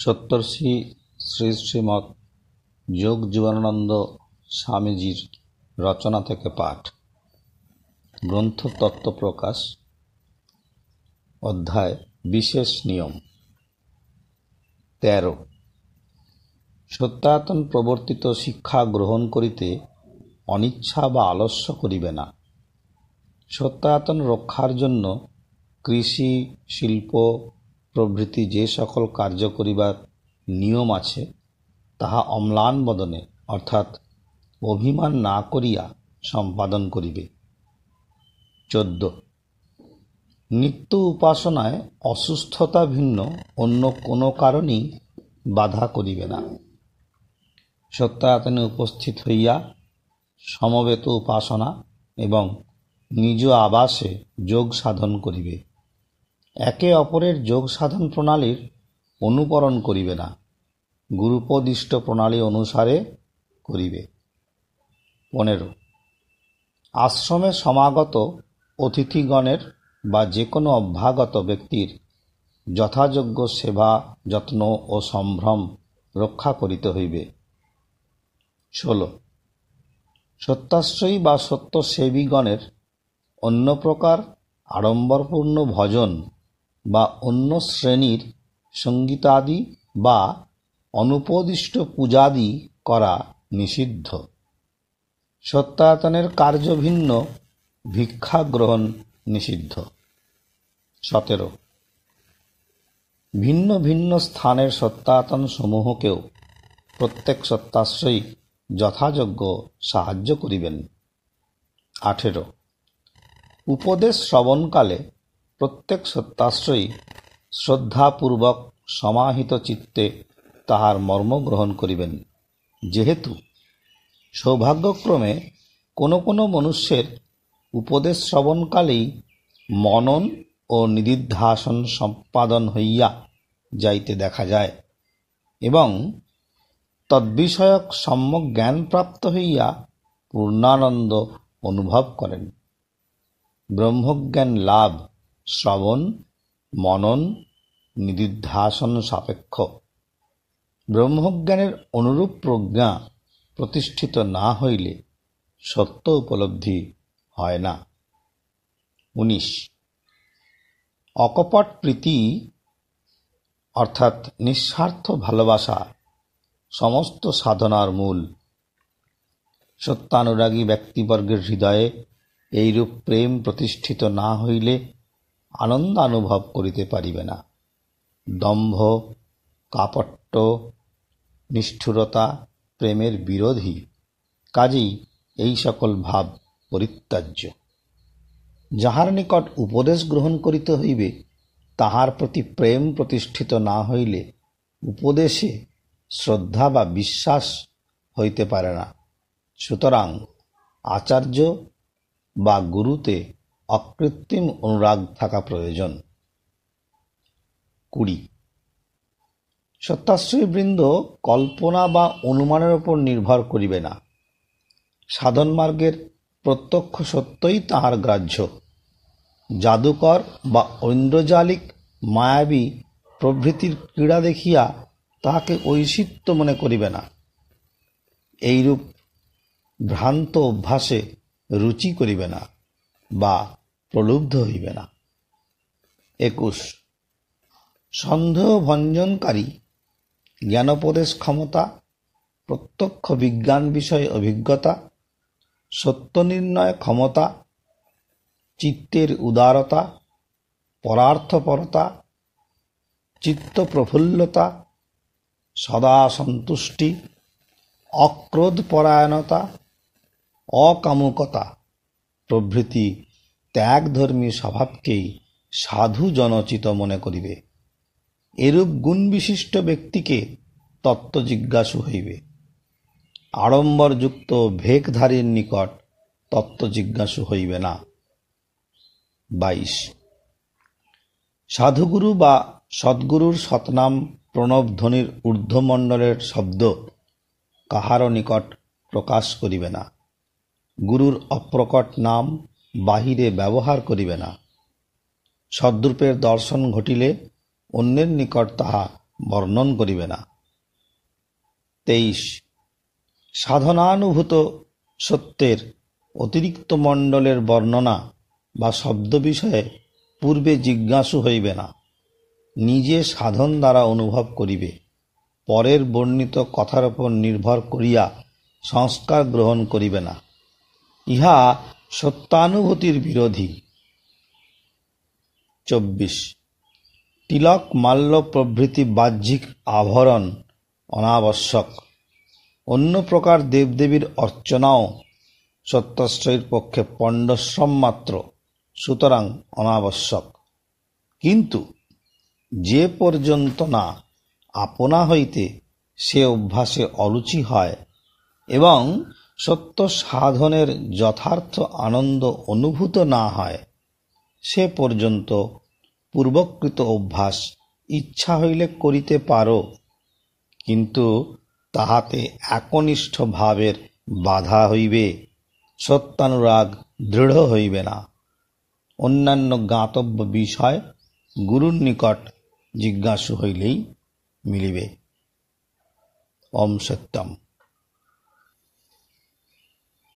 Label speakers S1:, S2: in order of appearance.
S1: সপ্তর্ষি শ্রী শ্রীমৎ যোগ জীবনানন্দ স্বামীজির রচনা থেকে পাঠ। গ্রন্থ তত্ত্ব প্রকাশ, অধ্যায় বিশেষ নিয়ম ১৩। সত্যায়তন প্রবর্তিত শিক্ষা গ্রহণ করিতে অনিচ্ছা বা আলস্য করিবে না। সত্যায়তন রক্ষার জন্য কৃষি, শিল্প প্রভৃতি যে সকল কার্য করিবার নিয়ম আছে, তাহা অম্লান বদনে অর্থাৎ অভিমান না করিয়া সম্পাদন করিবে। ১৪। নিত্য উপাসনায় অসুস্থতা ভিন্ন অন্য কোনো কারণেই বাধা করিবে না। সত্যায়তনে উপস্থিত হইয়া সমবেত উপাসনা এবং নিজ আবাসে যোগ সাধন করিবে। একে অপরের যোগ সাধন প্রণালীর অনুকরণ করিবে না, গুরুপদিষ্ট প্রণালী অনুসারে করিবে। ১৫। আশ্রমে সমাগত অতিথিগণের বা যে কোনো অভ্যাগত ব্যক্তির যথাযোগ্য সেবা যত্ন ও সম্ভ্রম রক্ষা করিতে হইবে। ১৬। সত্যাশ্রয়ী বা সত্যসেবীগণের অন্য প্রকার আড়ম্বরপূর্ণ ভজন বা অন্য শ্রেণীর সঙ্গীতাদি বা অনুপদিষ্ট পূজাদি করা নিষিদ্ধ। সত্যায়তনের কার্য ভিন্ন ভিক্ষা গ্রহণ নিষিদ্ধ। ১৭। ভিন্ন ভিন্ন স্থানের সত্যায়তন সমূহকেও প্রত্যেক সত্যাশ্রয়ী যথাযোগ্য সাহায্য করিবেন। ১৮। উপদেশ শ্রবণকালে প্রত্যেক সত্যাশ্রয়ী শ্রদ্ধাপূর্বক সমাহিত চিত্তে তাহার মর্ম গ্রহণ করিবেন, যেহেতু সৌভাগ্যক্রমে কোনো কোনো মনুষ্যের উপদেশ শ্রবণকালেই মনন ও নিদিধ্যাসন সম্পাদন হইয়া যাইতে দেখা যায় এবং তদ্বিষয়ক সম্যক জ্ঞান প্রাপ্ত হইয়া পূর্ণানন্দ অনুভব করেন। ব্রহ্মজ্ঞান লাভ শ্রবণ, মনন, নিদিধ্যাসন সাপেক্ষ। ব্রহ্মজ্ঞানের অনুরূপ প্রজ্ঞা প্রতিষ্ঠিত না হইলে সত্য উপলব্ধি হয় না। ১৯। অকপট প্রীতি অর্থাৎ নিঃস্বার্থ ভালোবাসা সমস্ত সাধনার মূল। সত্যানুরাগী ব্যক্তিবর্গের হৃদয়ে এইরূপ প্রেম প্রতিষ্ঠিত না হইলে আনন্দানুভব করিতে পারিবে না। দম্ভ, কাপট্য, নিষ্ঠুরতা প্রেমের বিরোধী, কাজেই এই সকল ভাব পরিত্যাজ্য। যাহার নিকট উপদেশ গ্রহণ করিতে হইবে, তাহার প্রতি প্রেম প্রতিষ্ঠিত না হইলে উপদেশে শ্রদ্ধা বা বিশ্বাস হইতে পারে না। সুতরাং আচার্য বা গুরুতে অকৃত্রিম অনুরাগ থাকা প্রয়োজন। ২০। সত্যাশ্রয়ীবৃন্দ কল্পনা বা অনুমানের উপর নির্ভর করিবে না। সাধন মার্গের প্রত্যক্ষ সত্যই তাহার গ্রাহ্য। জাদুকর বা ঐন্দ্রজালিক, মায়াবী প্রভৃতির ক্রীড়া দেখিয়া তাহাকে ঐশিত্য মনে করিবে না। এইরূপ ভ্রান্ত অভ্যাসে রুচি করিবে না বা প্রলুব্ধ হইবে না। ২১। সন্দেহ ভঞ্জনকারী জ্ঞানোপদেশ ক্ষমতা, প্রত্যক্ষ বিজ্ঞান বিষয়ে অভিজ্ঞতা, সত্য নির্ণয় ক্ষমতা, চিত্তের উদারতা, পরার্থপরতা, চিত্ত প্রফুল্লতা, সদা সন্তুষ্টি, অক্রোধপরায়ণতা, অকামুকতা প্রভৃতি ত্যাগধর্মী স্বভাবকেই সাধু জনচিত মনে করিবে। এরূপ গুণবিশিষ্ট ব্যক্তিকে তত্ত্ব জিজ্ঞাসু হইবে। আড়ম্বরযুক্ত ভেকধারীর নিকট তত্ত্ব জিজ্ঞাসু হইবে না। ২২। সাধুগুরু বা সদ্গুরুর সৎনাম প্রণবধ্বনির ঊর্ধ্বমণ্ডলের শব্দ কাহারও নিকট প্রকাশ করিবে না। গুরুর অপ্রকট নাম বাহিরে ব্যবহার করিবে না। সদ্রূপের দর্শন ঘটিলে অন্যের নিকট তাহা বর্ণন করিবে না। 23 সাধনানুভূত সত্যের অতিরিক্ত মণ্ডলের বর্ণনা বা শব্দ বিষয়ে পূর্বে জিজ্ঞাসু হইবে না, নিজে সাধন দ্বারা অনুভব করিবে। পরের বর্ণিত কথার উপর নির্ভর করিয়া সংস্কার গ্রহণ করিবে না, ইহা সত্যানুভূতির বিরোধী। 24 তিলক মাল্য প্রভৃতি বাহ্যিক আভরণ অনাবশ্যক। অন্য প্রকার দেবদেবীর অর্চনাও সত্যাশ্রয়ীর পক্ষে পণ্ডশ্রম মাত্র, সুতরাং অনাবশ্যক। কিন্তু যে পর্যন্ত না আপনা হইতে সে অভ্যাসে অরুচি হয় এবং সত্য সাধনের যথার্থ আনন্দ অনুভূত না হয়, সে পর্যন্ত পূর্বকৃত অভ্যাস ইচ্ছা হইলে করিতে পারো, কিন্তু তাহাতে একনিষ্ঠ ভাবের বাধা হইবে, সত্যানুরাগ দৃঢ় হইবে না। অন্যান্য জ্ঞাতব্য বিষয় গুরুর নিকট জিজ্ঞাসু হইলেই মিলিবে। ওম সত্যম।